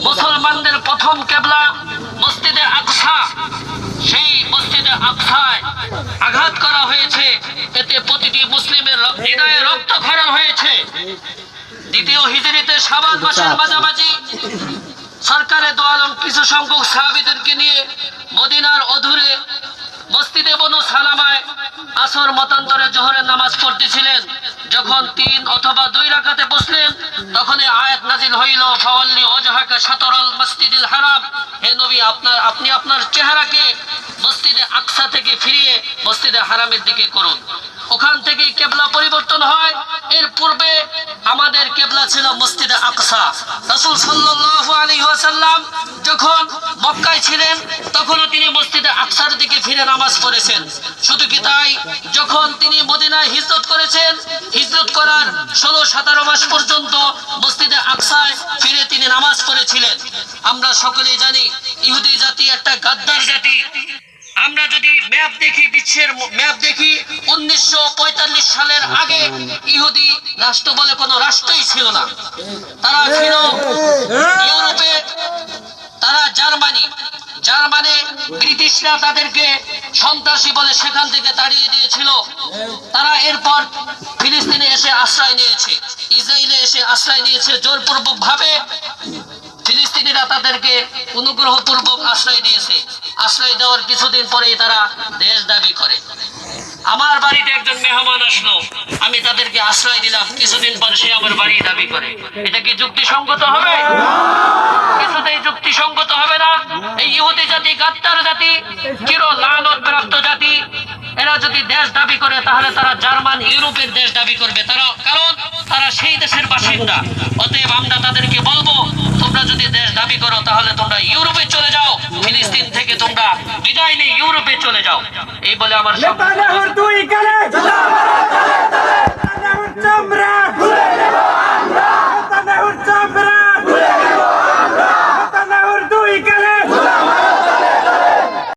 মুসলমানদের প্রথম কিবলা মসজিদে আকসা, সেই মসজিদে আকসায় আঘাত করা হয়েছে, এতে প্রতিটি মুসলিমের হৃদয়ে রক্তক্ষরণ হয়েছে। দ্বিতীয় হিজরিতে শাবান মাসের মাঝামাঝি সরকারে দো আলম কিছু সংখ্যক সাহাবীদেরকে নিয়ে মদিনার অদূরে মসজিদে বনু সালামায় আসর মতান্তরে জোহরের নামাজ পড়তেছিলেন। যখন 3 অথবা 2 রাকাতে বসলেন, তখন আয়াত নাজিল হইল, ফাওয়াল্লি ওয়াজহাকা শাতরাল মসজিদিল হারাম, হে নবী আপনি আপনার চেহারাকে মসজিদে আকসা থেকে ফিরিয়ে মসজিদে হারামের দিকে করুন। ওখান থেকে কিবলা পরিবর্তন হয়। এর পূর্বে আমাদের কিবলা ছিল মসজিদে আকসা। রাসূল সাল্লাল্লাহু আলাইহি ওয়াসাল্লাম যখন মক্কায় ছিলেন, তখনও তিনি মসজিদে আকসার দিকে ফিরে নামাজ পড়েছেন। শুধু কি তাই, যখন তিনি মদিনায় হিজরত করেছেন, হিজরত করার 16-17 মাস পর্যন্ত মসজিদে আকসায় ফিরে তিনি নামাজ পড়েছিলেন। আমরা সকলেই জানি ইহুদি জাতি একটা গাদ্দার জাতি। আমরা যদি ম্যাপ দেখি, বিশ্বের ম্যাপ দেখি, 1945 সালের আগে ইহুদি রাষ্ট্র বলে কোনো রাষ্ট্রই ছিল না। তারা ছিল ইউরোপে, তারা জার্মানি ব্রিটিশরা তাদেরকে সন্ত্রাসী বলে সেখান থেকে তাড়িয়ে দিয়েছিল। তারা এরপর ফিলিস্তিনে এসে আশ্রয় নিয়েছে, ইসরায়েলে এসে আশ্রয় নিয়েছে জোরপূর্বক ভাবে। ফিলিস্তিনিরা তাদেরকে অনুগ্রহপূর্বক আশ্রয় দিয়েছে। আশ্রয় দেওয়ার কিছুদিন পরেই তারা দেশ দাবি করে। আমার বাড়িতে একজন মেহমান আসলো, আমি তাদেরকে আশ্রয় দিলাম, কিছুদিন পর সে আমার বাড়ি দাবি করে। এটা কি যুক্তিসঙ্গত হবে? কিছুতেই যুক্তিসঙ্গত হবে না। এই ইহুদি জাতি গাদ্দার জাতি, চির লানত প্রাপ্ত জাতি। এরা যদি দেশ দাবি করে, তাহলে তারা জার্মান ইউরোপের দেশ দাবি করবে, কারণ তারা সেই দেশের বাসিন্দা। অতএব আমরা তাদেরকে বলবো, তোমরা যদি দেশ দাবি করো, তাহলে তোমরা ইউরোপে চলে যাও, ফিলিস্তিন থেকে তোমরা বিদায় নিয়ে ইউরোপে চলে যাও। এই বলে আমার